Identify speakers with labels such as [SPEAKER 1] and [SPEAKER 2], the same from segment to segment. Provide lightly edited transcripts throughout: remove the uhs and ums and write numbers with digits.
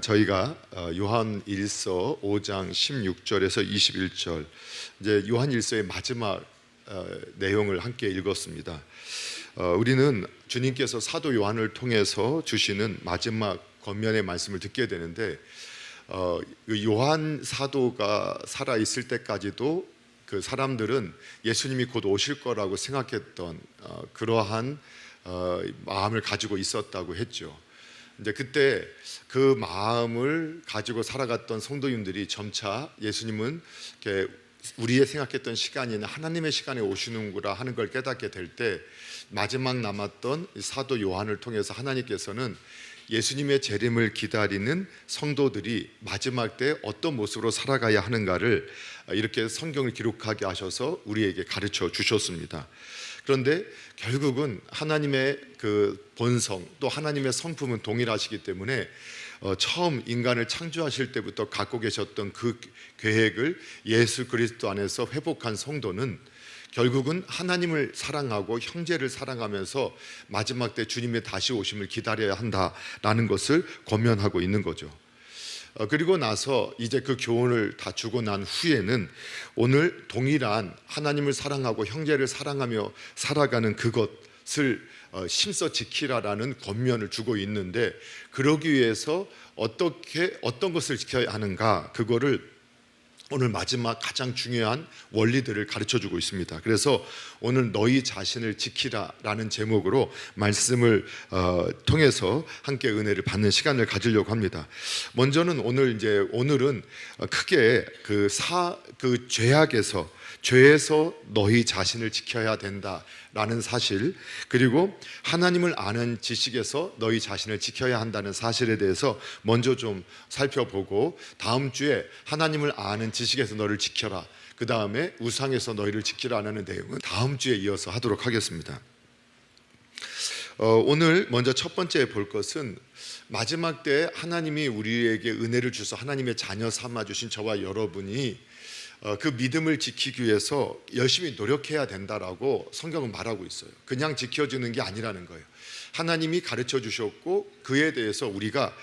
[SPEAKER 1] 저희가 요한일서 5장 16절에서 21절 이제 요한일서의 마지막 내용을 함께 읽었습니다. 우리는 주님께서 사도 요한을 통해서 주시는 마지막 권면의 말씀을 듣게 되는데 그 요한 사도가 살아 있을 때까지도 그 사람들은 예수님이 곧 오실 거라고 생각했던 그러한 마음을 가지고 있었다고 했죠. 이제 그때 그 마음을 가지고 살아갔던 성도님들이 점차 예수님은 이렇게 우리의 생각했던 시간이 아니라 하나님의 시간에 오시는구나 하는 걸 깨닫게 될 때 마지막 남았던 사도 요한을 통해서 하나님께서는 예수님의 재림을 기다리는 성도들이 마지막 때 어떤 모습으로 살아가야 하는가를 이렇게 성경을 기록하게 하셔서 우리에게 가르쳐 주셨습니다. 그런데 결국은 하나님의 그 본성 또 하나님의 성품은 동일하시기 때문에 처음 인간을 창조하실 때부터 갖고 계셨던 그 계획을 예수 그리스도 안에서 회복한 성도는 결국은 하나님을 사랑하고 형제를 사랑하면서 마지막 때 주님의 다시 오심을 기다려야 한다라는 것을 권면하고 있는 거죠. 그리고 나서 이제 그 교훈을 다 주고 난 후에는 오늘 동일한 하나님을 사랑하고 형제를 사랑하며 살아가는 그것을 힘써 지키라라는 권면을 주고 있는데, 그러기 위해서 어떤 것을 지켜야 하는가, 그거를 오늘 마지막 가장 중요한 원리들을 가르쳐주고 있습니다. 그래서 오늘 너희 자신을 지키라라는 제목으로 말씀을 통해서 함께 은혜를 받는 시간을 가지려고 합니다. 먼저는 오늘은 크게 그 죄에서 너희 자신을 지켜야 된다라는 사실, 그리고 하나님을 아는 지식에서 너희 자신을 지켜야 한다는 사실에 대해서 먼저 좀 살펴보고, 다음 주에 하나님을 아는 지식에서 너를 지켜라, 그 다음에 우상에서 너희를 지키라는 내용은 다음 주에 이어서 하도록 하겠습니다. 오늘 먼저 첫 번째 볼 것은 마지막 때 하나님이 우리에게 은혜를 주셔서 하나님의 자녀 삼아주신 저와 여러분이 그 믿음을 지키기 위해서 열심히 노력해야 된다라고 성경은 말하고 있어요. 그냥 지켜주는 게 아니라는 거예요. 하나님이 가르쳐 주셨고 그에 대해서 우리가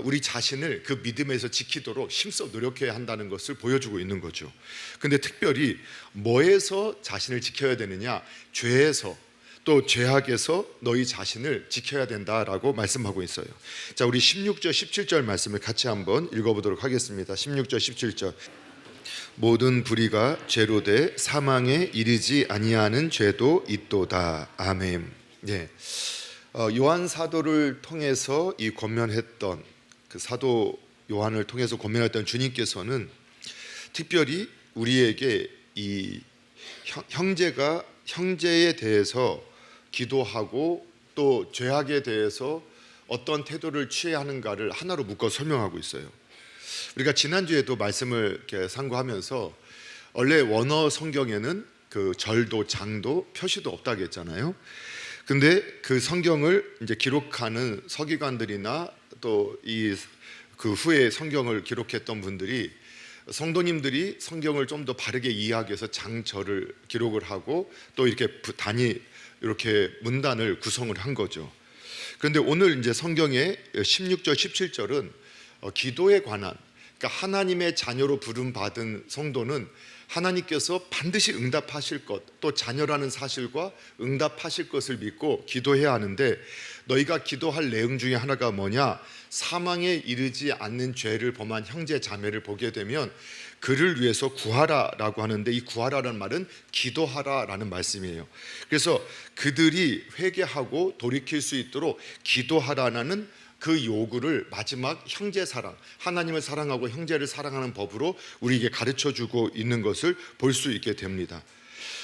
[SPEAKER 1] 우리 자신을 그 믿음에서 지키도록 힘써 노력해야 한다는 것을 보여주고 있는 거죠. 근데 특별히 뭐에서 자신을 지켜야 되느냐? 죄에서, 또 죄악에서 너희 자신을 지켜야 된다라고 말씀하고 있어요. 자, 우리 16절 17절 말씀을 같이 한번 읽어보도록 하겠습니다. 16절 17절. 모든 불의가 죄로 돼 사망에 이르지 아니하는 죄도 있도다. 아멘. 네. 요한 사도를 통해서 이 권면했던 그 사도 요한을 통해서 권면했던 주님께서는 특별히 우리에게 이 형제에 대해서 기도하고 또 죄악에 대해서 어떤 태도를 취해야 하는가를 하나로 묶어 설명하고 있어요. 우리가 지난주에도 말씀을 이렇게 상고하면서 원래 원어 성경에는 그 절도, 장도, 표시도 없다고 했잖아요. 근데 그 성경을 이제 기록하는 서기관들이나 또 그 후에 성경을 기록했던 분들이, 성도님들이 성경을 좀 더 바르게 이해하기 위해서 장절을 기록을 하고 또 이렇게 이렇게 문단을 구성을 한 거죠. 그런데 오늘 이제 성경의 16절 17절은 기도에 관한, 그러니까 하나님의 자녀로 부름받은 성도는 하나님께서 반드시 응답하실 것, 또 자녀라는 사실과 응답하실 것을 믿고 기도해야 하는데, 너희가 기도할 내용 중에 하나가 뭐냐? 사망에 이르지 않는 죄를 범한 형제 자매를 보게 되면 그를 위해서 구하라라고 하는데, 이 구하라라는 말은 기도하라라는 말씀이에요. 그래서 그들이 회개하고 돌이킬 수 있도록 기도하라는 그 요구를 마지막 형제 사랑, 하나님을 사랑하고 형제를 사랑하는 법으로 우리에게 가르쳐주고 있는 것을 볼 수 있게 됩니다.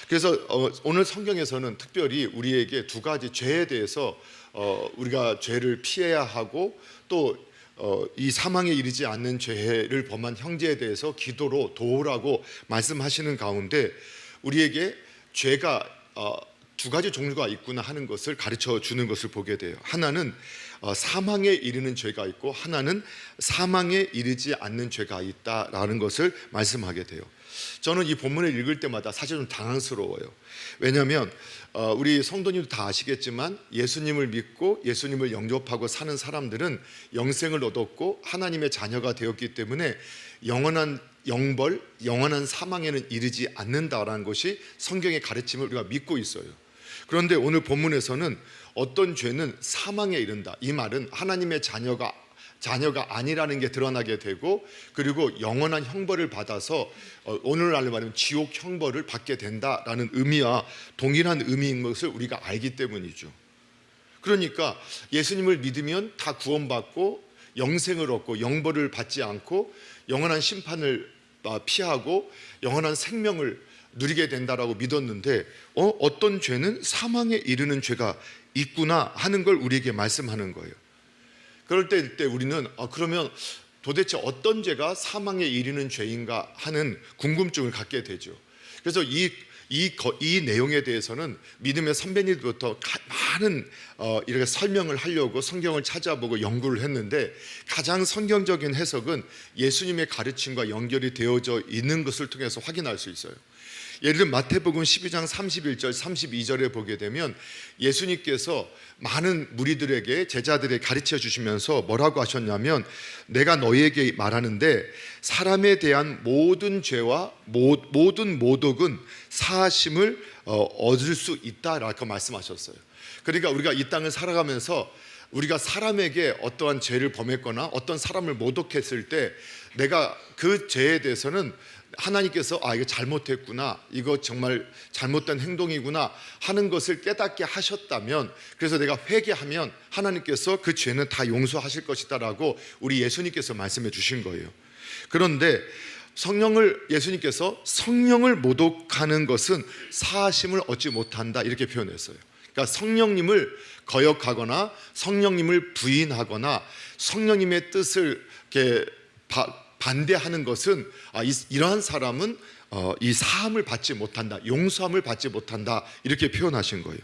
[SPEAKER 1] 그래서 오늘 성경에서는 특별히 우리에게 두 가지 죄에 대해서 우리가 죄를 피해야 하고 또 이 사망에 이르지 않는 죄를 범한 형제에 대해서 기도로 도우라고 말씀하시는 가운데, 우리에게 죄가 두 가지 종류가 있구나 하는 것을 가르쳐 주는 것을 보게 돼요. 하나는 사망에 이르는 죄가 있고, 하나는 사망에 이르지 않는 죄가 있다라는 것을 말씀하게 돼요. 저는 이 본문을 읽을 때마다 사실 좀 당황스러워요. 왜냐하면 우리 성도님도 다 아시겠지만 예수님을 믿고 예수님을 영접하고 사는 사람들은 영생을 얻었고 하나님의 자녀가 되었기 때문에 영원한 영벌, 영원한 사망에는 이르지 않는다라는 것이 성경의 가르침을 우리가 믿고 있어요. 그런데 오늘 본문에서는 어떤 죄는 사망에 이른다. 이 말은 하나님의 자녀가 아니라는 게 드러나게 되고, 그리고 영원한 형벌을 받아서 오늘날로 말하면 지옥 형벌을 받게 된다라는 의미와 동일한 의미인 것을 우리가 알기 때문이죠. 그러니까 예수님을 믿으면 다 구원받고 영생을 얻고 영벌을 받지 않고 영원한 심판을 피하고 영원한 생명을 누리게 된다라고 믿었는데 어떤 죄는 사망에 이르는 죄가 있구나 하는 걸 우리에게 말씀하는 거예요. 그럴 때 우리는 그러면 도대체 어떤 죄가 사망에 이르는 죄인가 하는 궁금증을 갖게 되죠. 그래서 이 내용에 대해서는 믿음의 선배님들부터 많은 이렇게 설명을 하려고 성경을 찾아보고 연구를 했는데, 가장 성경적인 해석은 예수님의 가르침과 연결이 되어져 있는 것을 통해서 확인할 수 있어요. 예를 들면 마태복음 12장 31절 32절에 보게 되면 예수님께서 많은 무리들에게, 제자들에게 가르쳐 주시면서 뭐라고 하셨냐면, 내가 너희에게 말하는데 사람에 대한 모든 죄와 모든 모독은 사하심을 얻을 수 있다라고 말씀하셨어요. 그러니까 우리가 이 땅을 살아가면서 우리가 사람에게 어떠한 죄를 범했거나 어떤 사람을 모독했을 때 내가 그 죄에 대해서는 하나님께서 이거 잘못했구나, 이거 정말 잘못된 행동이구나 하는 것을 깨닫게 하셨다면, 그래서 내가 회개하면 하나님께서 그 죄는 다 용서하실 것이다 라고 우리 예수님께서 말씀해 주신 거예요. 그런데 예수님께서 성령을 모독하는 것은 사하심을 얻지 못한다 이렇게 표현했어요. 그러니까 성령님을 거역하거나 성령님을 부인하거나 성령님의 뜻을 이렇게 반대하는 것은 이러한 사람은 이 사함을 받지 못한다, 용서함을 받지 못한다 이렇게 표현하신 거예요.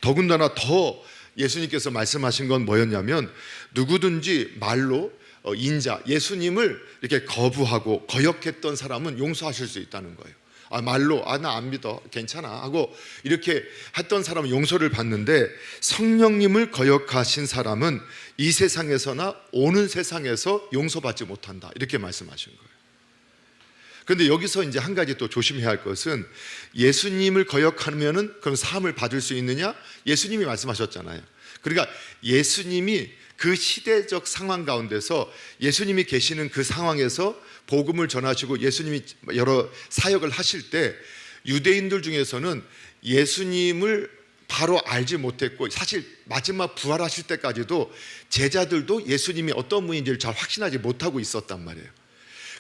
[SPEAKER 1] 더군다나 더 예수님께서 말씀하신 건 뭐였냐면, 누구든지 말로 인자, 예수님을 이렇게 거부하고 거역했던 사람은 용서하실 수 있다는 거예요. 말로 나 안 믿어, 괜찮아 하고 이렇게 했던 사람은 용서를 받는데, 성령님을 거역하신 사람은 이 세상에서나 오는 세상에서 용서받지 못한다 이렇게 말씀하신 거예요. 그런데 여기서 이제 한 가지 또 조심해야 할 것은, 예수님을 거역하면은 그럼 사함을 받을 수 있느냐? 예수님이 말씀하셨잖아요. 그러니까 예수님이 그 시대적 상황 가운데서, 예수님이 계시는 그 상황에서 복음을 전하시고 예수님이 여러 사역을 하실 때 유대인들 중에서는 예수님을 바로 알지 못했고, 사실 마지막 부활하실 때까지도 제자들도 예수님이 어떤 분인지를 잘 확신하지 못하고 있었단 말이에요.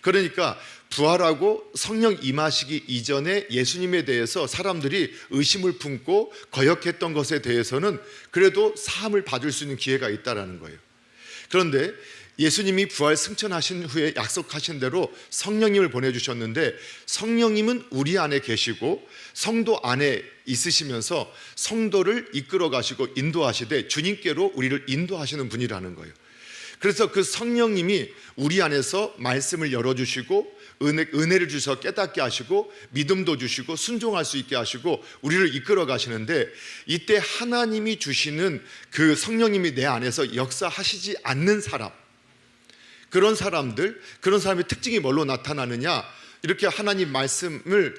[SPEAKER 1] 그러니까 부활하고 성령 임하시기 이전에 예수님에 대해서 사람들이 의심을 품고 거역했던 것에 대해서는 그래도 사함을 받을 수 있는 기회가 있다라는 거예요. 그런데 예수님이 부활 승천하신 후에 약속하신 대로 성령님을 보내주셨는데, 성령님은 우리 안에 계시고 성도 안에 있으시면서 성도를 이끌어 가시고 인도하시되 주님께로 우리를 인도하시는 분이라는 거예요. 그래서 그 성령님이 우리 안에서 말씀을 열어주시고 은혜를 주셔서 깨닫게 하시고 믿음도 주시고 순종할 수 있게 하시고 우리를 이끌어 가시는데, 이때 하나님이 주시는 그 성령님이 내 안에서 역사하시지 않는 사람, 그런 사람의 특징이 뭘로 나타나느냐? 이렇게 하나님의 말씀을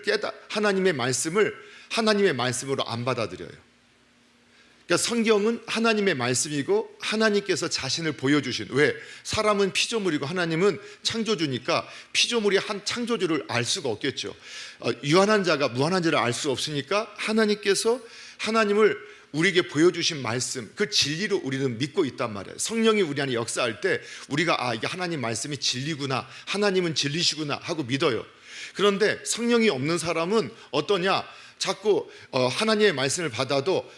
[SPEAKER 1] 하나님의 말씀으로 안 받아들여요. 그러니까 성경은 하나님의 말씀이고 하나님께서 자신을 보여주신, 왜? 사람은 피조물이고 하나님은 창조주니까 피조물이 한 창조주를 알 수가 없겠죠. 유한한 자가 무한한 자를 알 수 없으니까 하나님을 우리에게 보여주신 말씀, 그 진리로 우리는 믿고 있단 말이에요. 성령이 우리 안에 역사할 때 우리가 이게 하나님 말씀이 진리구나, 하나님은 진리시구나 하고 믿어요. 그런데 성령이 없는 사람은 어떠냐? 자꾸 하나님의 말씀을 받아도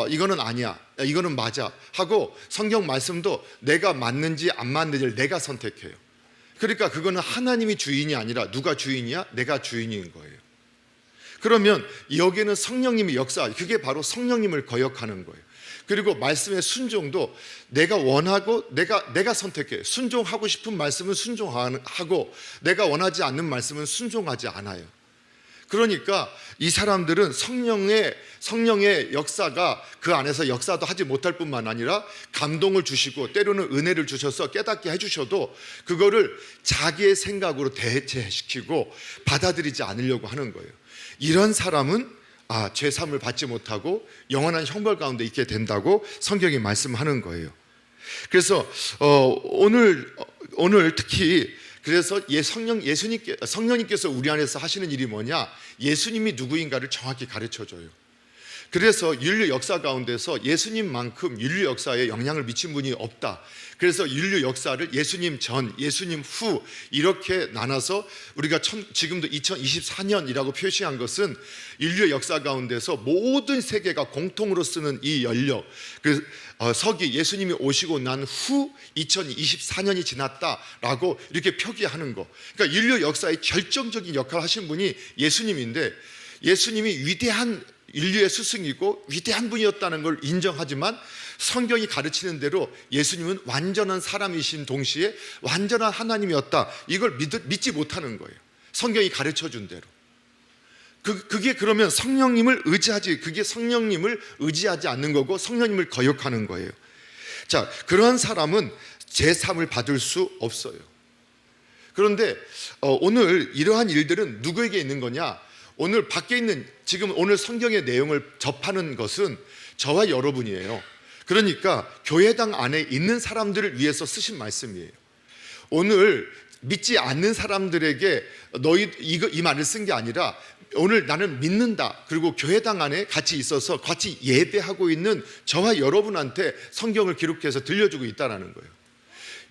[SPEAKER 1] 이거는 아니야, 이거는 맞아 하고 성경 말씀도 내가 맞는지 안 맞는지를 내가 선택해요. 그러니까 그거는 하나님이 주인이 아니라 누가 주인이야? 내가 주인인 거예요. 그러면 여기에는 성령님이 역사, 그게 바로 성령님을 거역하는 거예요. 그리고 말씀의 순종도 내가 원하고 내가 선택해요. 순종하고 싶은 말씀은 순종하고 내가 원하지 않는 말씀은 순종하지 않아요. 그러니까 이 사람들은 성령의 역사가 그 안에서 역사도 하지 못할 뿐만 아니라 감동을 주시고 때로는 은혜를 주셔서 깨닫게 해주셔도 그거를 자기의 생각으로 대체시키고 받아들이지 않으려고 하는 거예요. 이런 사람은 죄사함을 받지 못하고 영원한 형벌 가운데 있게 된다고 성경이 말씀하는 거예요. 그래서 오늘 특히 그래서 성령님께서 우리 안에서 하시는 일이 뭐냐? 예수님이 누구인가를 정확히 가르쳐줘요. 그래서 인류 역사 가운데서 예수님만큼 인류 역사에 영향을 미친 분이 없다. 그래서 인류 역사를 예수님 전, 예수님 후 이렇게 나눠서 우리가 지금도 2024년이라고 표시한 것은 인류 역사 가운데서 모든 세계가 공통으로 쓰는 이 연력, 그 서기, 예수님이 오시고 난 후 2024년이 지났다라고 이렇게 표기하는 거. 그러니까 인류 역사의 결정적인 역할을 하신 분이 예수님인데, 예수님이 위대한 인류의 스승이고 위대한 분이었다는 걸 인정하지만 성경이 가르치는 대로 예수님은 완전한 사람이신 동시에 완전한 하나님이었다, 이걸 믿지 못하는 거예요. 성경이 가르쳐준 대로. 그게 그러면 그게 성령님을 의지하지 않는 거고 성령님을 거역하는 거예요. 자, 그러한 사람은 제3을 받을 수 없어요. 그런데 오늘 이러한 일들은 누구에게 있는 거냐? 오늘 밖에 있는, 지금 오늘 성경의 내용을 접하는 것은 저와 여러분이에요. 그러니까 교회당 안에 있는 사람들을 위해서 쓰신 말씀이에요. 오늘 믿지 않는 사람들에게 이 말을 쓴 게 아니라, 오늘 나는 믿는다, 그리고 교회당 안에 같이 있어서 같이 예배하고 있는 저와 여러분한테 성경을 기록해서 들려주고 있다는 거예요.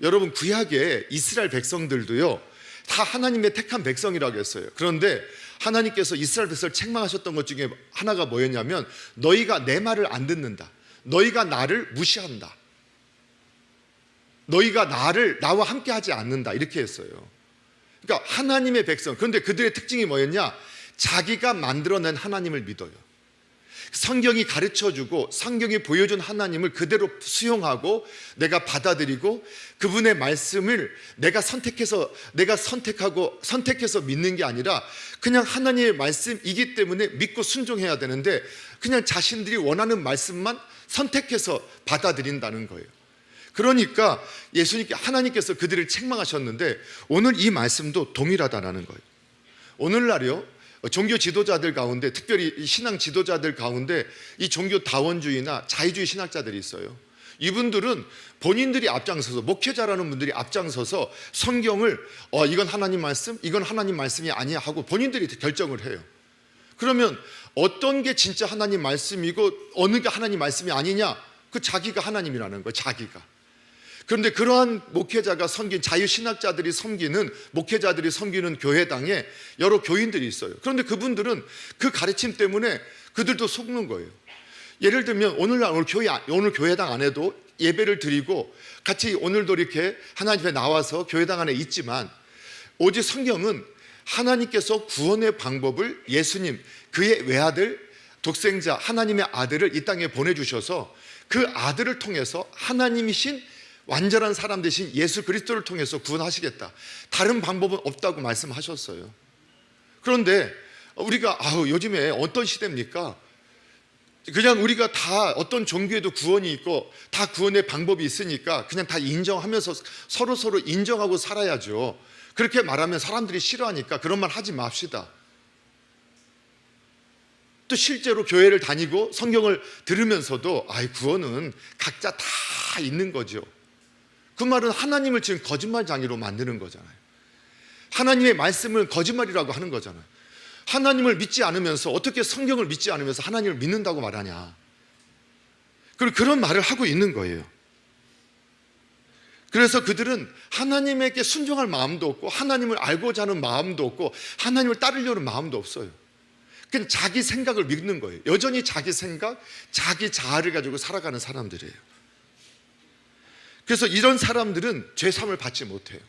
[SPEAKER 1] 여러분, 구약의 이스라엘 백성들도요, 다 하나님의 택한 백성이라고 했어요. 그런데 하나님께서 이스라엘 백성을 책망하셨던 것 중에 하나가 뭐였냐면, 너희가 내 말을 안 듣는다, 너희가 나를 무시한다, 너희가 나와 함께 하지 않는다, 이렇게 했어요. 그러니까 하나님의 백성, 그런데 그들의 특징이 뭐였냐? 자기가 만들어낸 하나님을 믿어요. 성경이 가르쳐주고 성경이 보여준 하나님을 그대로 수용하고 내가 받아들이고 그분의 말씀을 내가 선택해서 믿는 게 아니라 그냥 하나님의 말씀이기 때문에 믿고 순종해야 되는데, 그냥 자신들이 원하는 말씀만 선택해서 받아들인다는 거예요. 그러니까 하나님께서 그들을 책망하셨는데, 오늘 이 말씀도 동일하다는 거예요. 오늘날요, 종교 지도자들 가운데, 특별히 신앙 지도자들 가운데 이 종교 다원주의나 자유주의 신학자들이 있어요. 이분들은 본인들이 앞장서서, 목회자라는 분들이 앞장서서 성경을 이건 하나님 말씀, 이건 하나님 말씀이 아니야 하고 본인들이 결정을 해요. 그러면 어떤 게 진짜 하나님 말씀이고 어느 게 하나님 말씀이 아니냐? 그 자기가 하나님이라는 거예요. 자기가. 그런데 그러한 목회자가 섬긴, 자유신학자들이 섬기는, 목회자들이 섬기는 교회당에 여러 교인들이 있어요. 그런데 그분들은 그 가르침 때문에 그들도 속는 거예요. 예를 들면 오늘 교회당 안에도 예배를 드리고 같이 오늘도 이렇게 하나님 앞에 나와서 교회당 안에 있지만, 오직 성경은 하나님께서 구원의 방법을 예수님, 그의 외아들, 독생자 하나님의 아들을 이 땅에 보내주셔서 그 아들을 통해서 하나님이신 완전한 사람 되신 예수 그리스도를 통해서 구원하시겠다, 다른 방법은 없다고 말씀하셨어요. 그런데 우리가 요즘에 어떤 시대입니까? 그냥 우리가 다 어떤 종교에도 구원이 있고 다 구원의 방법이 있으니까 그냥 다 인정하면서 서로 인정하고 살아야죠. 그렇게 말하면 사람들이 싫어하니까 그런 말 하지 맙시다. 또 실제로 교회를 다니고 성경을 들으면서도 구원은 각자 다 있는 거죠. 그 말은 하나님을 지금 거짓말장애로 만드는 거잖아요. 하나님의 말씀을 거짓말이라고 하는 거잖아요. 하나님을 믿지 않으면서 어떻게 성경을 믿지 않으면서 하나님을 믿는다고 말하냐. 그리고 그런 말을 하고 있는 거예요. 그래서 그들은 하나님에게 순종할 마음도 없고 하나님을 알고자 하는 마음도 없고 하나님을 따르려는 마음도 없어요. 그냥 자기 생각을 믿는 거예요. 여전히 자기 생각, 자기 자아를 가지고 살아가는 사람들이에요. 그래서 이런 사람들은 죄사함을 받지 못해요.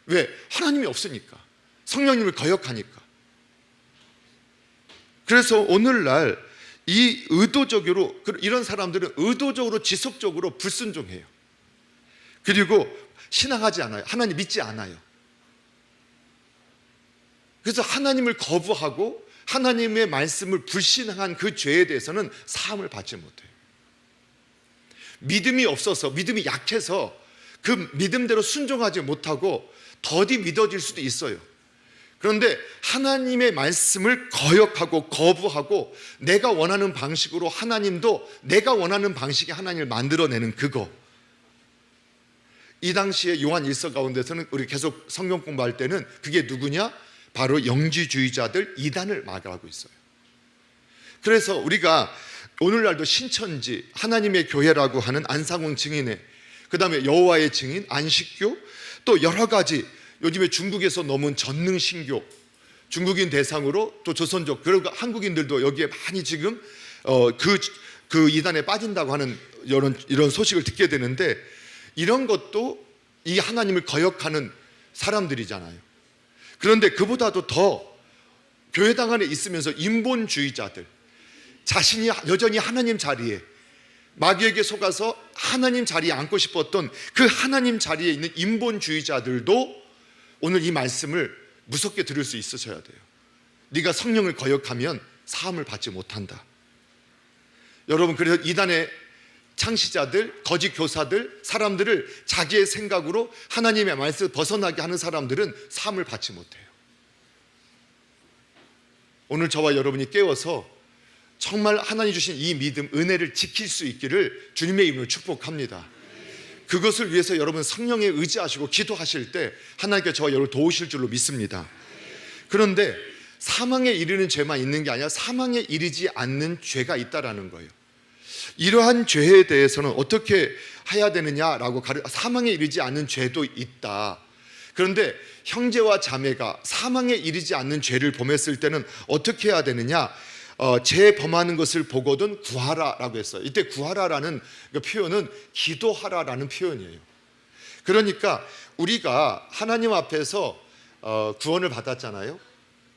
[SPEAKER 1] 왜? 하나님이 없으니까, 성령님을 거역하니까. 그래서 오늘날 이런 사람들은 의도적으로 지속적으로 불순종해요. 그리고 신앙하지 않아요. 하나님 믿지 않아요. 그래서 하나님을 거부하고 하나님의 말씀을 불신한 그 죄에 대해서는 사함을 받지 못해요. 믿음이 없어서, 믿음이 약해서 그 믿음대로 순종하지 못하고 더디 믿어질 수도 있어요. 그런데 하나님의 말씀을 거역하고 거부하고 내가 원하는 방식으로, 하나님도 내가 원하는 방식의 하나님을 만들어내는 그거, 이 당시에 요한 1서 가운데서는 우리 계속 성경 공부할 때는 그게 누구냐? 바로 영지주의자들, 이단을 말하고 있어요. 그래서 우리가 오늘날도 신천지, 하나님의 교회라고 하는 안상홍 증인회, 그 다음에 여호와의 증인, 안식교, 또 여러 가지 요즘에 중국에서 넘은 전능신교, 중국인 대상으로 또 조선족, 그리고 한국인들도 여기에 많이 지금 그 이단에 빠진다고 하는 이런 소식을 듣게 되는데, 이런 것도 이 하나님을 거역하는 사람들이잖아요. 그런데 그보다도 더 교회당 안에 있으면서 인본주의자들, 자신이 여전히 하나님 자리에, 마귀에게 속아서 하나님 자리에 앉고 싶었던 그 하나님 자리에 있는 인본주의자들도 오늘 이 말씀을 무섭게 들을 수 있으셔야 돼요. 네가 성령을 거역하면 사함을 받지 못한다. 여러분, 그래서 이단의 창시자들, 거짓 교사들, 사람들을 자기의 생각으로 하나님의 말씀을 벗어나게 하는 사람들은 사함을 받지 못해요. 오늘 저와 여러분이 깨워서 정말 하나님 주신 이 믿음, 은혜를 지킬 수 있기를 주님의 이름으로 축복합니다. 그것을 위해서 여러분 성령에 의지하시고 기도하실 때 하나님께 저와 여러분 도우실 줄로 믿습니다. 그런데 사망에 이르는 죄만 있는 게 아니라 사망에 이르지 않는 죄가 있다라는 거예요. 이러한 죄에 대해서는 어떻게 해야 되느냐라고 사망에 이르지 않는 죄도 있다. 그런데 형제와 자매가 사망에 이르지 않는 죄를 범했을 때는 어떻게 해야 되느냐? 죄 범하는 것을 보거든 구하라라고 했어요. 이때 구하라라는 표현은 기도하라라는 표현이에요. 그러니까 우리가 하나님 앞에서 구원을 받았잖아요.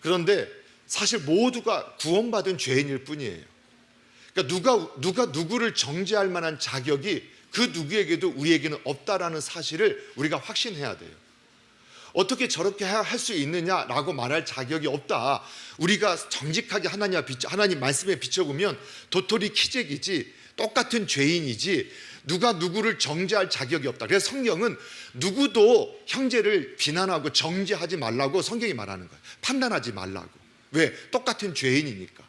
[SPEAKER 1] 그런데 사실 모두가 구원받은 죄인일 뿐이에요. 그러니까 누가 누구를 정죄할 만한 자격이 그 누구에게도 우리에게는 없다라는 사실을 우리가 확신해야 돼요. 어떻게 저렇게 할 수 있느냐라고 말할 자격이 없다. 우리가 정직하게 하나님 말씀에 비춰보면 도토리 키재기지 똑같은 죄인이지 누가 누구를 정죄할 자격이 없다. 그래서 성경은 누구도 형제를 비난하고 정죄하지 말라고 성경이 말하는 거예요. 판단하지 말라고. 왜? 똑같은 죄인이니까.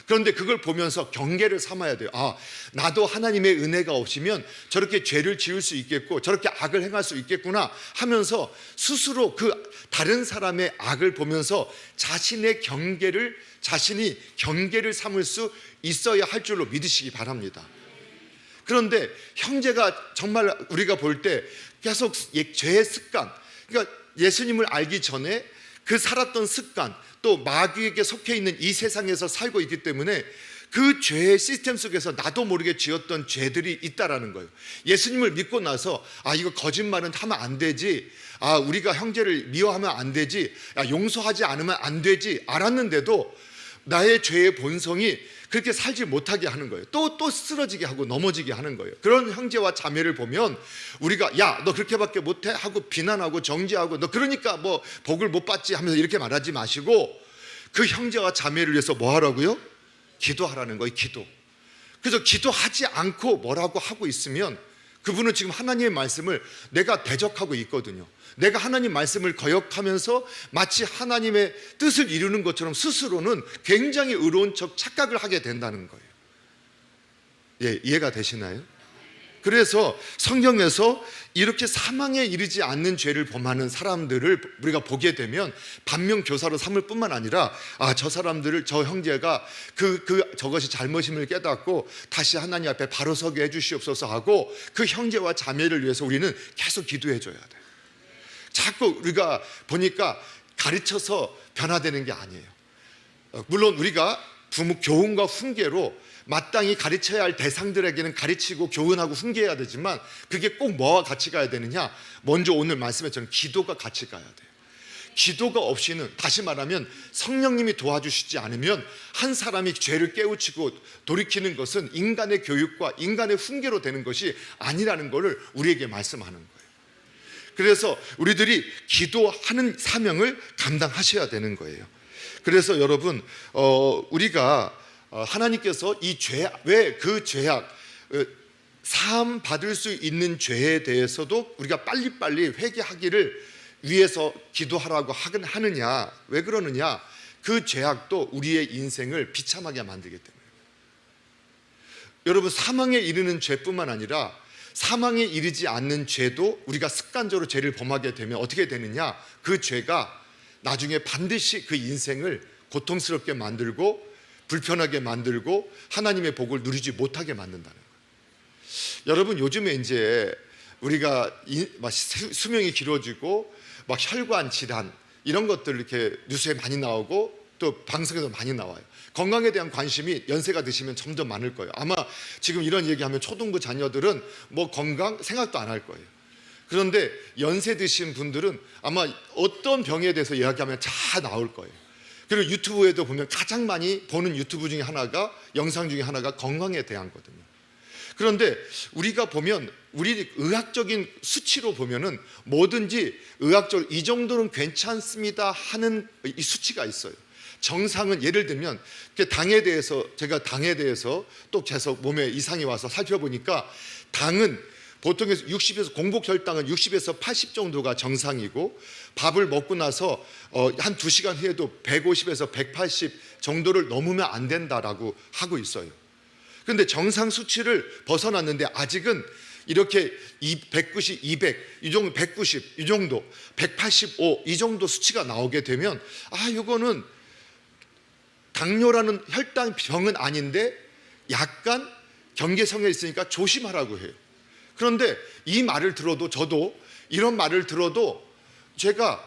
[SPEAKER 1] 그런데 그걸 보면서 경계를 삼아야 돼요. 아, 나도 하나님의 은혜가 없으면 저렇게 죄를 지을 수 있겠고 저렇게 악을 행할 수 있겠구나 하면서 스스로 그 다른 사람의 악을 보면서 자신이 경계를 삼을 수 있어야 할 줄로 믿으시기 바랍니다. 그런데 형제가 정말 우리가 볼 때 계속 죄의 습관, 그러니까 예수님을 알기 전에 그 살았던 습관, 또 마귀에게 속해 있는 이 세상에서 살고 있기 때문에 그 죄의 시스템 속에서 나도 모르게 지었던 죄들이 있다라는 거예요. 예수님을 믿고 나서 이거 거짓말은 하면 안 되지, 우리가 형제를 미워하면 안 되지, 용서하지 않으면 안 되지 알았는데도 나의 죄의 본성이 그렇게 살지 못하게 하는 거예요. 또 쓰러지게 하고 넘어지게 하는 거예요. 그런 형제와 자매를 보면 우리가 야, 너 그렇게밖에 못해? 하고 비난하고 정죄하고 너 그러니까 뭐 복을 못 받지 하면서 이렇게 말하지 마시고 그 형제와 자매를 위해서 뭐 하라고요? 기도하라는 거예요. 기도. 그래서 기도하지 않고 뭐라고 하고 있으면 그분은 지금 하나님의 말씀을 내가 대적하고 있거든요. 내가 하나님 말씀을 거역하면서 마치 하나님의 뜻을 이루는 것처럼 스스로는 굉장히 의로운 척 착각을 하게 된다는 거예요. 예, 이해가 되시나요? 그래서 성경에서 이렇게 사망에 이르지 않는 죄를 범하는 사람들을 우리가 보게 되면 반면교사로 삼을 뿐만 아니라 저 사람들을, 저 형제가 저것이 잘못임을 깨닫고 다시 하나님 앞에 바로 서게 해주시옵소서 하고 그 형제와 자매를 위해서 우리는 계속 기도해 줘야 돼요. 자꾸 우리가 보니까 가르쳐서 변화되는 게 아니에요. 물론 우리가 교훈과 훈계로 마땅히 가르쳐야 할 대상들에게는 가르치고 교훈하고 훈계해야 되지만 그게 꼭 뭐와 같이 가야 되느냐? 먼저 오늘 말씀했던 기도가 같이 가야 돼요. 기도가 없이는, 다시 말하면 성령님이 도와주시지 않으면 한 사람이 죄를 깨우치고 돌이키는 것은 인간의 교육과 인간의 훈계로 되는 것이 아니라는 것을 우리에게 말씀하는 거예요. 그래서 우리들이 기도하는 사명을 감당하셔야 되는 거예요. 그래서 여러분, 우리가 하나님께서 이 왜 그 죄악, 사함 받을 수 있는 죄에 대해서도 우리가 빨리빨리 회개하기를 위해서 기도하라고 하느냐, 왜 그러느냐? 그 죄악도 우리의 인생을 비참하게 만들기 때문에. 여러분, 사망에 이르는 죄뿐만 아니라 사망에 이르지 않는 죄도 우리가 습관적으로 죄를 범하게 되면 어떻게 되느냐? 그 죄가 나중에 반드시 그 인생을 고통스럽게 만들고 불편하게 만들고 하나님의 복을 누리지 못하게 만든다는 거예요. 여러분, 요즘에 이제 우리가 막 수명이 길어지고 막 혈관 질환 이런 것들 이렇게 뉴스에 많이 나오고 또 방송에도 많이 나와요. 건강에 대한 관심이 연세가 드시면 점점 많을 거예요. 아마 지금 이런 얘기하면 초등부 자녀들은 뭐 건강 생각도 안 할 거예요. 그런데 연세 드신 분들은 아마 어떤 병에 대해서 이야기하면 다 나올 거예요. 그리고 유튜브에도 보면 가장 많이 보는 유튜브 중에 하나가, 영상 중에 하나가 건강에 대한 거거든요. 그런데 우리가 보면 우리 의학적인 수치로 보면은 뭐든지 의학적으로 이 정도는 괜찮습니다 하는 이 수치가 있어요. 정상은 예를 들면 당에 대해서, 제가 당에 대해서 또 계속 몸에 이상이 와서 살펴보니까 당은 보통 60에서 공복 혈당은 60에서 80 정도가 정상이고, 밥을 먹고 나서 한 2시간 후에도 150에서 180 정도를 넘으면 안 된다라고 하고 있어요. 그런데 정상 수치를 벗어났는데 아직은 이렇게 190, 200, 이 정도, 190, 이 정도, 185, 이 정도 수치가 나오게 되면 이거는 당뇨라는 혈당 병은 아닌데 약간 경계성에 있으니까 조심하라고 해요. 그런데 이 말을 들어도, 저도 이런 말을 들어도 제가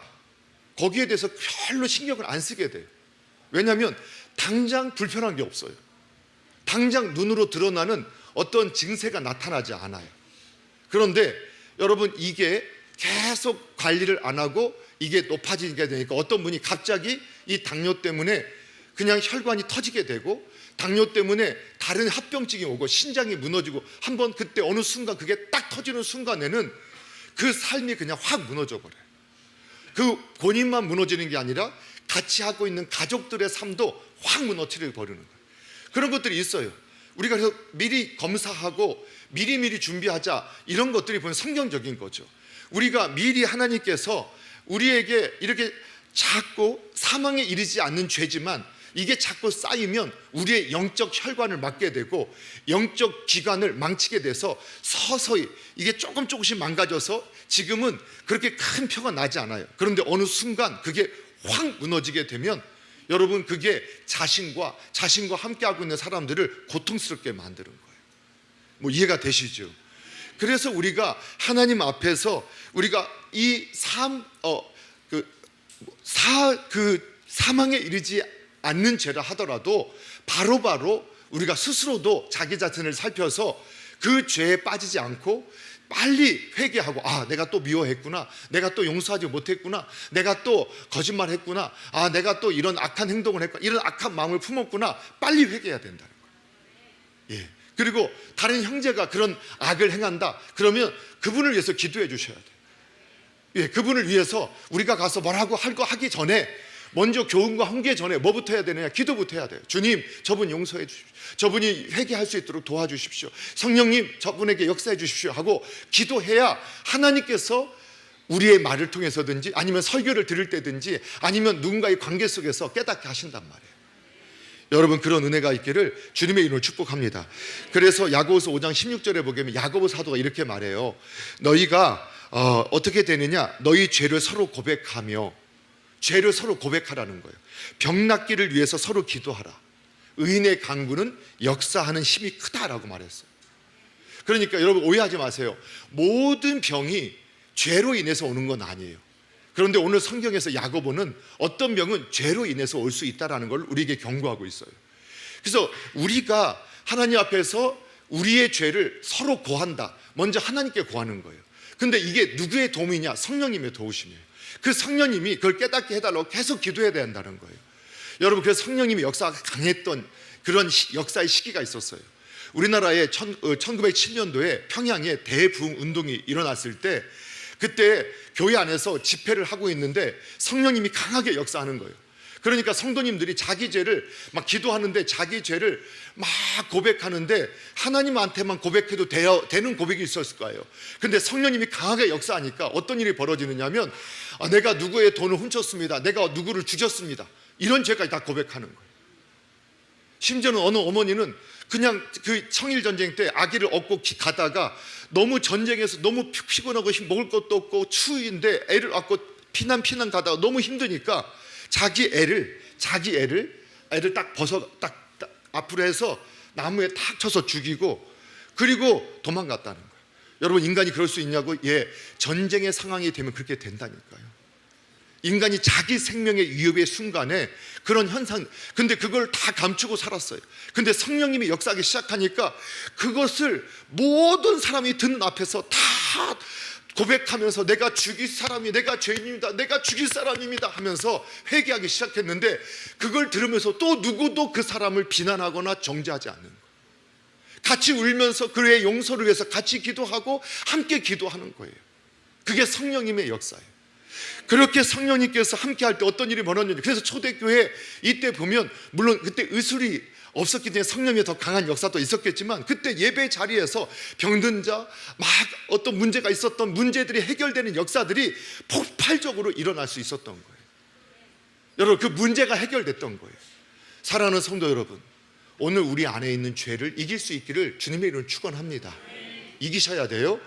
[SPEAKER 1] 거기에 대해서 별로 신경을 안 쓰게 돼요. 왜냐하면 당장 불편한 게 없어요. 당장 눈으로 드러나는 어떤 증세가 나타나지 않아요. 그런데 여러분, 이게 계속 관리를 안 하고 이게 높아지게 되니까 어떤 분이 갑자기 이 당뇨 때문에 그냥 혈관이 터지게 되고, 당뇨 때문에 다른 합병증이 오고 신장이 무너지고, 한번 그때 어느 순간 그게 딱 터지는 순간에는 그 삶이 그냥 확 무너져 버려요. 그 본인만 무너지는 게 아니라 같이 하고 있는 가족들의 삶도 확 무너뜨려 버리는 거예요. 그런 것들이 있어요. 우리가 그래서 미리 검사하고 미리미리 준비하자, 이런 것들이 보면 성경적인 거죠. 우리가 미리 하나님께서 우리에게 이렇게 자꾸 사망에 이르지 않는 죄지만 이게 자꾸 쌓이면 우리의 영적 혈관을 막게 되고 영적 기관을 망치게 돼서 서서히 이게 조금씩 망가져서 지금은 그렇게 큰 표가 나지 않아요. 그런데 어느 순간 그게 확 무너지게 되면 여러분, 그게 자신과 함께하고 있는 사람들을 고통스럽게 만드는 거예요. 뭐 이해가 되시죠? 그래서 우리가 하나님 앞에서 우리가 이 사망에 이르지 않는 죄라 하더라도 바로바로 우리가 스스로도 자기 자신을 살펴서 그 죄에 빠지지 않고 빨리 회개하고, 내가 또 미워했구나, 내가 또 용서하지 못했구나, 내가 또 거짓말했구나, 내가 또 이런 악한 행동을 했구나, 이런 악한 마음을 품었구나, 빨리 회개해야 된다는 거예요. 그리고 다른 형제가 그런 악을 행한다 그러면 그분을 위해서 기도해 주셔야 돼요. 그분을 위해서 우리가 가서 뭐라고 하기 전에 먼저 교훈과 훈계 전에 뭐부터 해야 되느냐? 기도부터 해야 돼요. 주님, 저분 용서해 주십시오. 저분이 회개할 수 있도록 도와주십시오. 성령님, 저분에게 역사해 주십시오 하고 기도해야 하나님께서 우리의 말을 통해서든지 아니면 설교를 들을 때든지 아니면 누군가의 관계 속에서 깨닫게 하신단 말이에요. 여러분, 그런 은혜가 있기를 주님의 이름으로 축복합니다. 그래서 야고보서 5장 16절에 보면 야고보 사도가 이렇게 말해요. 너희가 어떻게 되느냐? 너희 죄를 서로 고백하며, 죄를 서로 고백하라는 거예요. 병 낫기를 위해서 서로 기도하라. 의인의 간구는 역사하는 힘이 크다라고 말했어요. 그러니까 여러분, 오해하지 마세요. 모든 병이 죄로 인해서 오는 건 아니에요. 그런데 오늘 성경에서 야고보는 어떤 병은 죄로 인해서 올 수 있다는 걸 우리에게 경고하고 있어요. 그래서 우리가 하나님 앞에서 우리의 죄를 서로 고한다. 먼저 하나님께 고하는 거예요. 근데 이게 누구의 도움이냐? 성령님의 도우심이에요. 그 성령님이 그걸 깨닫게 해달라고 계속 기도해야 된다는 거예요. 여러분, 그래서 성령님의 역사가 강했던 그런 역사의 시기가 있었어요. 우리나라에 1907년도에 평양에 대부흥 운동이 일어났을 때 그때 교회 안에서 집회를 하고 있는데 성령님이 강하게 역사하는 거예요. 그러니까 성도님들이 자기 죄를 막 기도하는데 자기 죄를 막 고백하는데 하나님한테만 고백해도 되는 고백이 있었을 거예요. 근데 성령님이 강하게 역사하니까 어떤 일이 벌어지느냐면 내가 누구의 돈을 훔쳤습니다, 내가 누구를 죽였습니다, 이런 죄까지 다 고백하는 거예요. 심지어는 어느 어머니는 그냥 그 청일전쟁 때 아기를 업고 가다가 너무 전쟁에서 너무 피곤하고 먹을 것도 없고 추위인데 애를 업고 피난 가다가 너무 힘드니까 자기 애를 딱 앞으로 해서 나무에 탁 쳐서 죽이고 그리고 도망갔다는 거예요. 여러분, 인간이 그럴 수 있냐고? 예, 전쟁의 상황이 되면 그렇게 된다니까요. 인간이 자기 생명의 위협의 순간에 그런 현상, 근데 그걸 다 감추고 살았어요. 근데 성령님이 역사하기 시작하니까 그것을 모든 사람이 듣는 앞에서 다 고백하면서 내가 죽일 사람이, 내가 죄인입니다, 내가 죽일 사람입니다 하면서 회개하기 시작했는데 그걸 들으면서 또 누구도 그 사람을 비난하거나 정죄하지 않는 거예요. 같이 울면서 그의 용서를 위해서 같이 기도하고 함께 기도하는 거예요. 그게 성령님의 역사예요. 그렇게 성령님께서 함께 할 때 어떤 일이 벌어졌는지, 그래서 초대교회 이때 보면 물론 그때 의술이 없었기 때문에 성령의 더 강한 역사도 있었겠지만 그때 예배 자리에서 병든 자, 막 어떤 문제가 있었던 문제들이 해결되는 역사들이 폭발적으로 일어날 수 있었던 거예요. 여러분, 그 문제가 해결됐던 거예요. 사랑하는 성도 여러분, 오늘 우리 안에 있는 죄를 이길 수 있기를 주님의 이름으로 축원합니다. 이기셔야 돼요.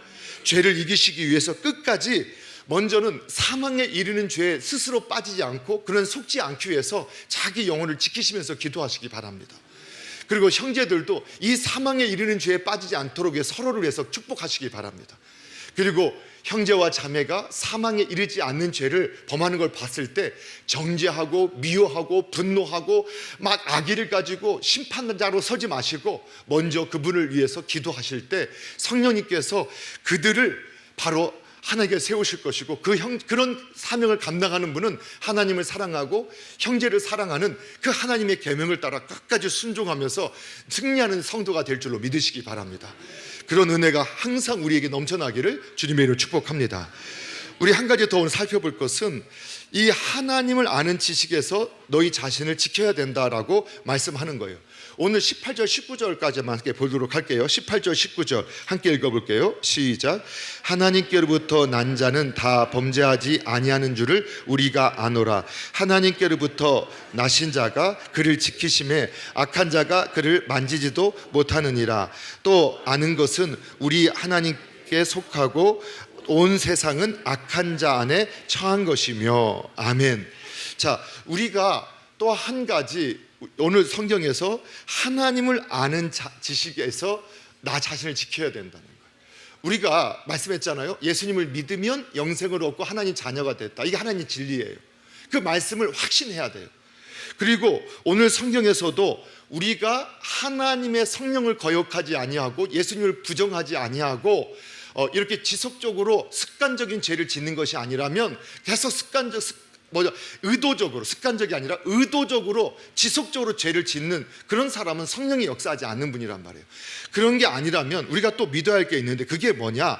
[SPEAKER 1] 죄를 이기시기 위해서 끝까지 먼저는 사망에 이르는 죄에 스스로 빠지지 않고 그런 속지 않기 위해서 자기 영혼을 지키시면서 기도하시기 바랍니다. 그리고 형제들도 이 사망에 이르는 죄에 빠지지 않도록 위해 서로를 위해서 축복하시기 바랍니다. 그리고 형제와 자매가 사망에 이르지 않는 죄를 범하는 걸 봤을 때 정죄하고 미워하고 분노하고 막 악의를 가지고 심판자로 서지 마시고 먼저 그분을 위해서 기도하실 때 성령님께서 그들을 바로 하나님께 세우실 것이고 그런 사명을 감당하는 분은 하나님을 사랑하고 형제를 사랑하는 그 하나님의 계명을 따라 끝까지 순종하면서 승리하는 성도가 될 줄로 믿으시기 바랍니다. 그런 은혜가 항상 우리에게 넘쳐나기를 주님의 이름으로 축복합니다. 우리 한 가지 더 오늘 살펴볼 것은 이 하나님을 아는 지식에서 너희 자신을 지켜야 된다라고 말씀하는 거예요. 오늘 18절 19절까지만 함께 보도록 할게요. 18절 19절 함께 읽어볼게요. 시작. 하나님께로부터 난 자는 다 범죄하지 아니하는 줄을 우리가 아노라. 하나님께로부터 나신 자가 그를 지키심에 악한 자가 그를 만지지도 못하느니라. 또 아는 것은 우리 하나님께 속하고 온 세상은 악한 자 안에 처한 것이며. 아멘. 자, 우리가 또 한 가지 오늘 성경에서 하나님을 아는 지식에서 나 자신을 지켜야 된다는 거예요. 우리가 말씀했잖아요. 예수님을 믿으면 영생을 얻고 하나님 자녀가 됐다. 이게 하나님 진리예요. 그 말씀을 확신해야 돼요. 그리고 오늘 성경에서도 우리가 하나님의 성령을 거역하지 아니하고 예수님을 부정하지 아니하고 이렇게 지속적으로 습관적인 죄를 짓는 것이 아니라면 계속 의도적으로, 습관적이 아니라 의도적으로 지속적으로 죄를 짓는 그런 사람은 성령이 역사하지 않는 분이란 말이에요. 그런 게 아니라면 우리가 또 믿어야 할 게 있는데 그게 뭐냐?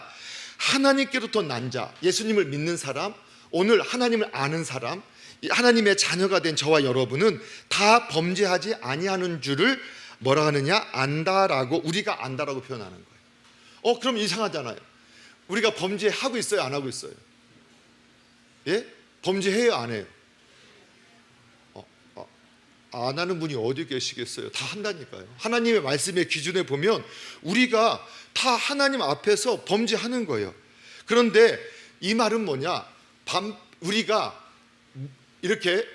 [SPEAKER 1] 하나님께로부터 난 자, 예수님을 믿는 사람, 오늘 하나님을 아는 사람, 하나님의 자녀가 된 저와 여러분은 다 범죄하지 아니하는 줄을 뭐라 하느냐? 안다라고, 우리가 안다라고 표현하는 거예요. 그럼 이상하잖아요. 우리가 범죄하고 있어요, 안 하고 있어요? 예? 범죄해요, 안 해요? 안 하는 분이 어디 계시겠어요? 다 한다니까요. 하나님의 말씀의 기준에 보면 우리가 다 하나님 앞에서 범죄하는 거예요. 그런데 이 말은 뭐냐? 우리가 이렇게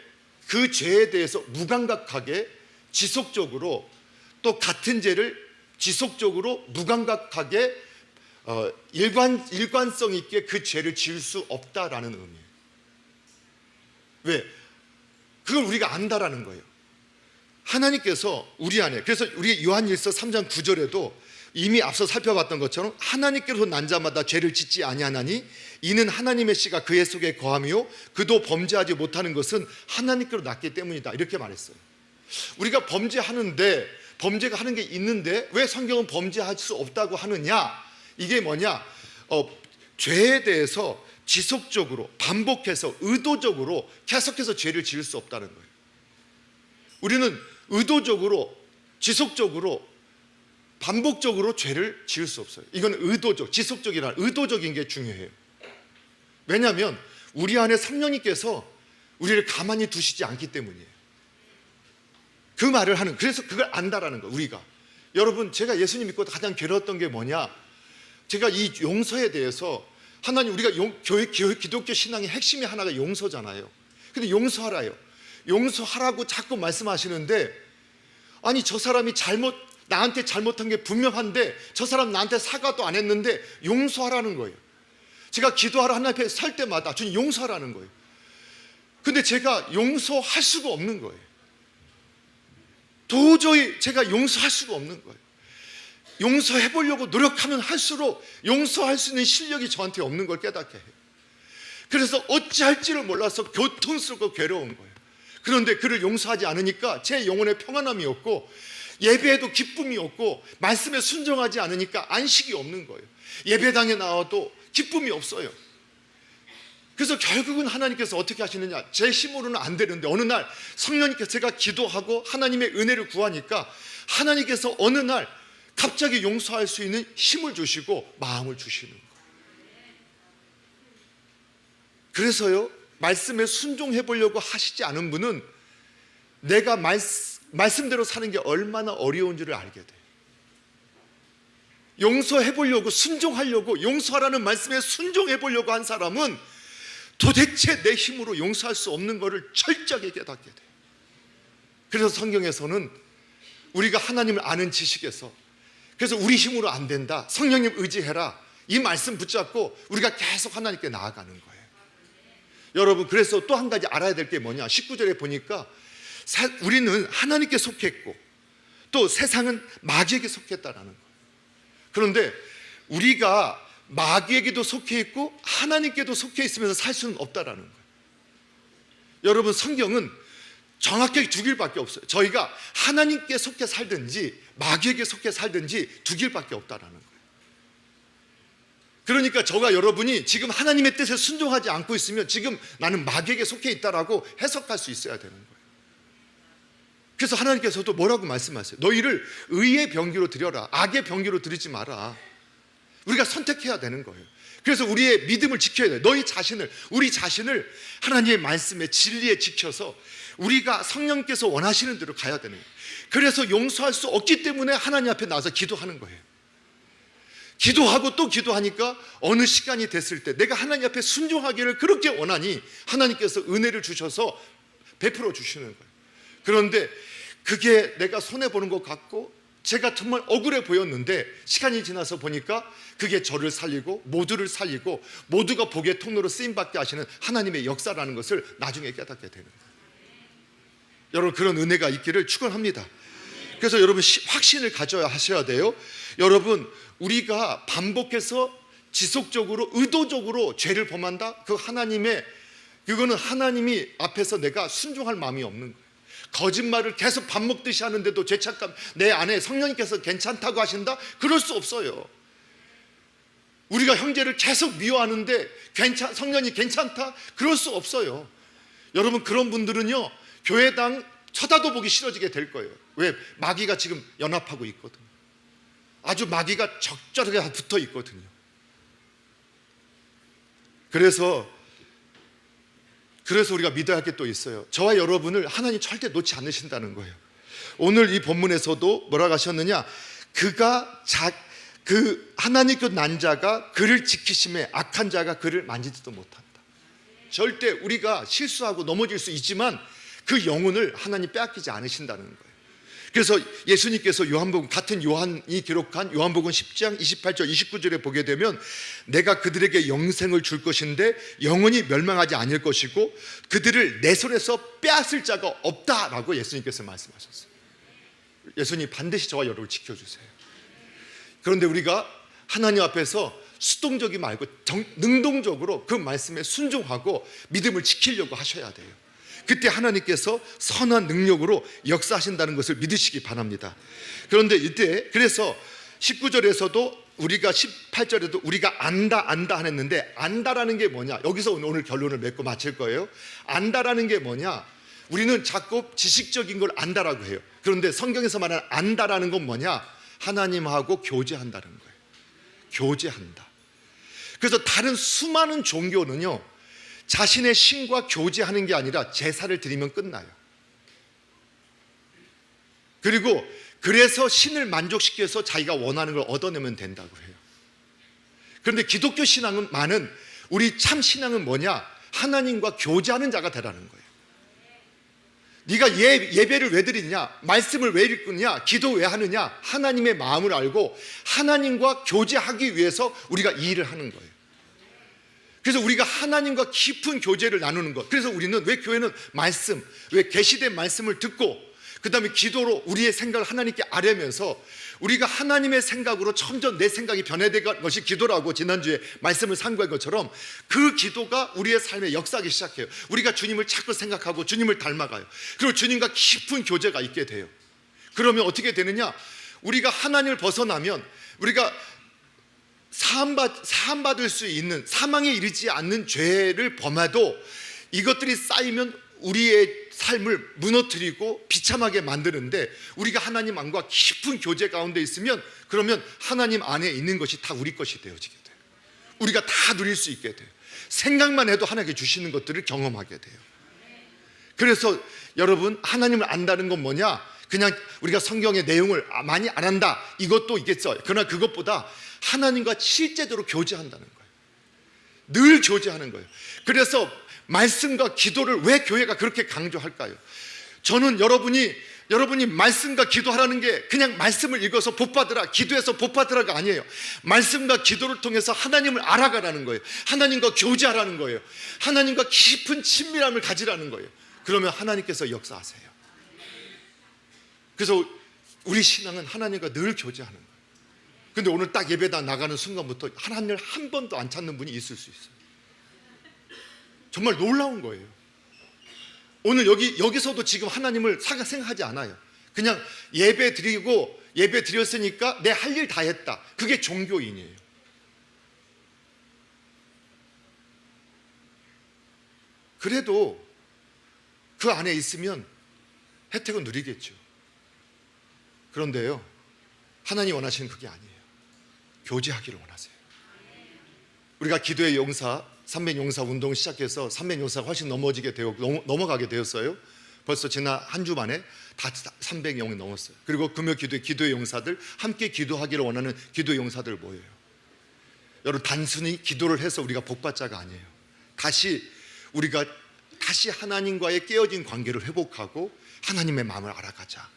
[SPEAKER 1] 그 죄에 대해서 무감각하게 지속적으로 또 같은 죄를 지속적으로 무감각하게 일관성 있게 그 죄를 지을 수 없다라는 의미예요. 왜? 그걸 우리가 안다라는 거예요. 하나님께서 우리 안에, 그래서 우리 요한일서 3장 9절에도 이미 앞서 살펴봤던 것처럼 하나님께로서 난 자마다 죄를 짓지 아니하나니 이는 하나님의 씨가 그의 속에 거함이요 그도 범죄하지 못하는 것은 하나님께로 났기 때문이다, 이렇게 말했어요. 우리가 범죄하는데, 범죄가 하는 게 있는데 왜 성경은 범죄할 수 없다고 하느냐? 이게 뭐냐? 죄에 대해서 지속적으로 반복해서 의도적으로 계속해서 죄를 지을 수 없다는 거예요. 우리는 의도적으로 지속적으로 반복적으로 죄를 지을 수 없어요. 이건 지속적이란 의도적인 게 중요해요. 왜냐하면 우리 안에 성령님께서 우리를 가만히 두시지 않기 때문이에요. 그 말을 그래서 그걸 안다라는 거예요. 우리가. 여러분, 제가 예수님 믿고 가장 괴로웠던 게 뭐냐, 제가 이 용서에 대해서 하나님, 우리가 기독교 신앙의 핵심이 하나가 용서잖아요. 근데 용서하라요. 용서하라고 자꾸 말씀하시는데, 아니 저 사람이 나한테 잘못한 게 분명한데 저 사람 나한테 사과도 안 했는데 용서하라는 거예요. 제가 기도하러 하나님 앞에 설 때마다 주님 용서하라는 거예요. 근데 제가 용서할 수가 없는 거예요. 도저히 제가 용서할 수가 없는 거예요. 용서해 보려고 노력하면 할수록 용서할 수 있는 실력이 저한테 없는 걸 깨닫게 해요. 그래서 어찌할지를 몰라서 고통스럽고 괴로운 거예요. 그런데 그를 용서하지 않으니까 제 영혼에 평안함이 없고, 예배에도 기쁨이 없고, 말씀에 순종하지 않으니까 안식이 없는 거예요. 예배당에 나와도 기쁨이 없어요. 그래서 결국은 하나님께서 어떻게 하시느냐, 제 힘으로는 안 되는데 어느 날 성령님께서, 제가 기도하고 하나님의 은혜를 구하니까 하나님께서 어느 날 갑자기 용서할 수 있는 힘을 주시고 마음을 주시는 거예요. 그래서요, 말씀에 순종해 보려고 하시지 않은 분은 내가 말씀대로 사는 게 얼마나 어려운 줄을 알게 돼요. 용서해 보려고, 순종하려고, 용서하라는 말씀에 순종해 보려고 한 사람은 도대체 내 힘으로 용서할 수 없는 것을 철저하게 깨닫게 돼요. 그래서 성경에서는 우리가 하나님을 아는 지식에서, 그래서 우리 힘으로 안 된다, 성령님 의지해라, 이 말씀 붙잡고 우리가 계속 하나님께 나아가는 거예요. 여러분, 그래서 또 한 가지 알아야 될 게 뭐냐, 19절에 보니까 우리는 하나님께 속했고 또 세상은 마귀에게 속했다라는 거예요. 그런데 우리가 마귀에게도 속해 있고 하나님께도 속해 있으면서 살 수는 없다라는 거예요. 여러분, 성경은 정확하게 두 길밖에 없어요. 저희가 하나님께 속해 살든지 마귀에게 속해 살든지 두 길밖에 없다라는 거예요. 그러니까 저가 여러분이 지금 하나님의 뜻에 순종하지 않고 있으면 지금 나는 마귀에게 속해 있다라고 해석할 수 있어야 되는 거예요. 그래서 하나님께서도 뭐라고 말씀하세요? 너희를 의의 병기로 드려라, 악의 병기로 드리지 마라. 우리가 선택해야 되는 거예요. 그래서 우리의 믿음을 지켜야 돼요. 우리 자신을 하나님의 말씀에, 진리에 지켜서 우리가 성령께서 원하시는 대로 가야 되는 거예요. 그래서 용서할 수 없기 때문에 하나님 앞에 나와서 기도하는 거예요. 기도하고 또 기도하니까 어느 시간이 됐을 때 내가 하나님 앞에 순종하기를 그렇게 원하니 하나님께서 은혜를 주셔서 베풀어 주시는 거예요. 그런데 그게 내가 손해보는 것 같고 제가 정말 억울해 보였는데 시간이 지나서 보니까 그게 저를 살리고 모두를 살리고 모두가 복의 통로로 쓰임받게 하시는 하나님의 역사라는 것을 나중에 깨닫게 되는 거예요. 여러분, 그런 은혜가 있기를 축원합니다. 그래서 여러분, 확신을 가져야 하셔야 돼요. 여러분, 우리가 반복해서 지속적으로 의도적으로 죄를 범한다? 그거는 하나님이 앞에서 내가 순종할 마음이 없는 거예요. 거짓말을 계속 밥 먹듯이 하는데도 죄책감, 내 안에 성령님께서 괜찮다고 하신다? 그럴 수 없어요. 우리가 형제를 계속 미워하는데 성령이 괜찮다? 그럴 수 없어요. 여러분, 그런 분들은요, 교회당 쳐다도 보기 싫어지게 될 거예요. 왜? 마귀가 지금 연합하고 있거든요. 아주 마귀가 적절하게 붙어 있거든요. 그래서 우리가 믿어야 할 게 또 있어요. 저와 여러분을 하나님 절대 놓지 않으신다는 거예요. 오늘 이 본문에서도 뭐라고 하셨느냐, 그 하나님께 난 자가 그를 지키심에 악한 자가 그를 만지지도 못한다. 절대 우리가 실수하고 넘어질 수 있지만 그 영혼을 하나님 빼앗기지 않으신다는 거예요. 그래서 예수님께서 같은 요한이 기록한 요한복음 10장 28절 29절에 보게 되면 내가 그들에게 영생을 줄 것인데 영원히 멸망하지 않을 것이고 그들을 내 손에서 빼앗을 자가 없다라고 예수님께서 말씀하셨어요. 예수님 반드시 저와 여러분을 지켜주세요. 그런데 우리가 하나님 앞에서 수동적이 말고 능동적으로 그 말씀에 순종하고 믿음을 지키려고 하셔야 돼요. 그때 하나님께서 선한 능력으로 역사하신다는 것을 믿으시기 바랍니다. 그런데 그래서 19절에서도 우리가 18절에도 우리가 안다 했는데, 안다라는 게 뭐냐? 여기서 오늘 결론을 맺고 마칠 거예요. 안다라는 게 뭐냐? 우리는 자꾸 지식적인 걸 안다라고 해요. 그런데 성경에서 말하는 안다라는 건 뭐냐? 하나님하고 교제한다는 거예요. 교제한다. 그래서 다른 수많은 종교는요, 자신의 신과 교제하는 게 아니라 제사를 드리면 끝나요. 그리고 그래서 신을 만족시켜서 자기가 원하는 걸 얻어내면 된다고 해요. 그런데 기독교 신앙은 우리 참 신앙은 뭐냐? 하나님과 교제하는 자가 되라는 거예요. 네가 예배를 왜 드리냐? 말씀을 왜 읽느냐? 기도 왜 하느냐? 하나님의 마음을 알고 하나님과 교제하기 위해서 우리가 이 일을 하는 거예요. 그래서 우리가 하나님과 깊은 교제를 나누는 것. 그래서 우리는 왜 교회는 말씀, 왜 계시된 말씀을 듣고 그 다음에 기도로 우리의 생각을 하나님께 아뢰면서 우리가 하나님의 생각으로 점점 내 생각이 변해된 것이 기도라고 지난주에 말씀을 상고한 것처럼 그 기도가 우리의 삶에 역사하기 시작해요. 우리가 주님을 자꾸 생각하고 주님을 닮아가요. 그리고 주님과 깊은 교제가 있게 돼요. 그러면 어떻게 되느냐? 우리가 하나님을 벗어나면 우리가 사함받을 수 있는, 사망에 이르지 않는 죄를 범해도 이것들이 쌓이면 우리의 삶을 무너뜨리고 비참하게 만드는데, 우리가 하나님 안과 깊은 교제 가운데 있으면 그러면 하나님 안에 있는 것이 다 우리 것이 되어지게 돼요. 우리가 다 누릴 수 있게 돼요. 생각만 해도 하나님께 주시는 것들을 경험하게 돼요. 그래서 여러분, 하나님을 안다는 건 뭐냐? 그냥 우리가 성경의 내용을 많이 안 한다, 이것도 있겠어요. 그러나 그것보다 하나님과 실제적으로 교제한다는 거예요. 늘 교제하는 거예요. 그래서 말씀과 기도를 왜 교회가 그렇게 강조할까요? 저는 여러분이 말씀과 기도하라는 게 그냥 말씀을 읽어서 복받으라, 기도해서 복받으라가 아니에요. 말씀과 기도를 통해서 하나님을 알아가라는 거예요. 하나님과 교제하라는 거예요. 하나님과 깊은 친밀함을 가지라는 거예요. 그러면 하나님께서 역사하세요. 그래서 우리 신앙은 하나님과 늘 교제하는 거예요. 근데 오늘 딱 예배당 나가는 순간부터 하나님을 한 번도 안 찾는 분이 있을 수 있어요. 정말 놀라운 거예요. 오늘 여기서도 지금 하나님을 생각하지 않아요. 그냥 예배 드렸으니까 내 할 일 다 했다. 그게 종교인이에요. 그래도 그 안에 있으면 혜택은 누리겠죠. 그런데요, 하나님 원하시는 그게 아니에요. 교제하기를 원하세요. 우리가 기도의 용사, 300용사 운동 시작해서 300용사가 훨씬 넘어가게 되었어요. 벌써 지난 한 주 만에 다 300명이 넘었어요. 그리고 금요 기도의 용사들, 함께 기도하기를 원하는 기도의 용사들 모여요. 여러분, 단순히 기도를 해서 우리가 복받자가 아니에요. 우리가 다시 하나님과의 깨어진 관계를 회복하고 하나님의 마음을 알아가자.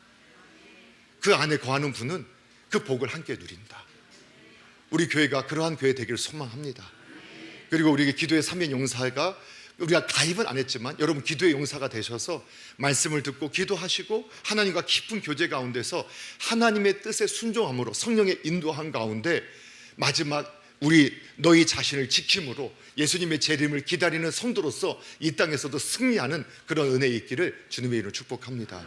[SPEAKER 1] 그 안에 거하는 분은 그 복을 함께 누린다. 우리 교회가 그러한 교회 되기를 소망합니다. 그리고 우리 기도의 300용사가 우리가 가입은 안 했지만 여러분 기도의 용사가 되셔서 말씀을 듣고 기도하시고 하나님과 깊은 교제 가운데서 하나님의 뜻에 순종함으로 성령의 인도함 가운데 마지막 너희 자신을 지킴으로 예수님의 재림을 기다리는 성도로서 이 땅에서도 승리하는 그런 은혜가 있기를 주님의 이름으로 축복합니다.